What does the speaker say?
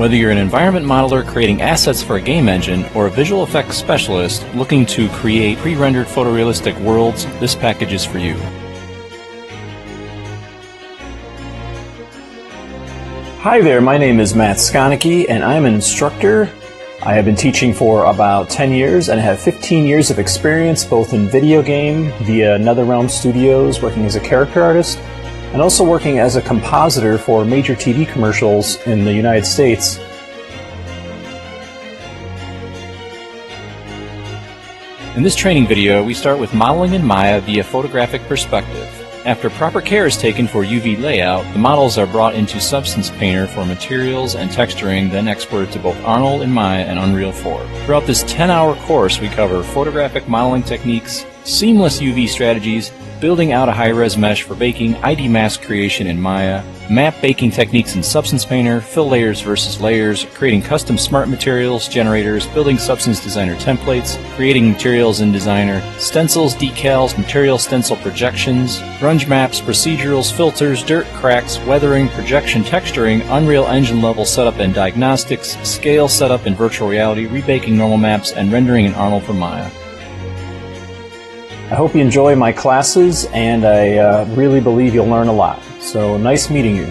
Whether you're an environment modeler creating assets for a game engine or a visual effects specialist looking to create pre-rendered photorealistic worlds, this package is for you. Hi there, my name is Matt Skonicki and I'm an instructor. I have been teaching for about 10 years and have 15 years of experience both in video game via NetherRealm Studios working as a character artist and also working as a compositor for major TV commercials in the United States. In this training video, we start with modeling in Maya via photographic perspective. After proper care is taken for UV layout, the models are brought into Substance Painter for materials and texturing, then exported to both Arnold in Maya and Unreal 4. Throughout this 10-hour course, we cover photographic modeling techniques, seamless UV strategies, building out a high-res mesh for baking, ID mask creation in Maya, map baking techniques in Substance Painter, fill layers versus layers, creating custom smart materials, generators, building Substance Designer templates, creating materials in Designer, stencils, decals, material stencil projections, grunge maps, procedurals, filters, dirt, cracks, weathering, projection texturing, Unreal Engine level setup and diagnostics, scale setup in virtual reality, rebaking normal maps, and rendering in Arnold for Maya. I hope you enjoy my classes and I really believe you'll learn a lot. So nice meeting you.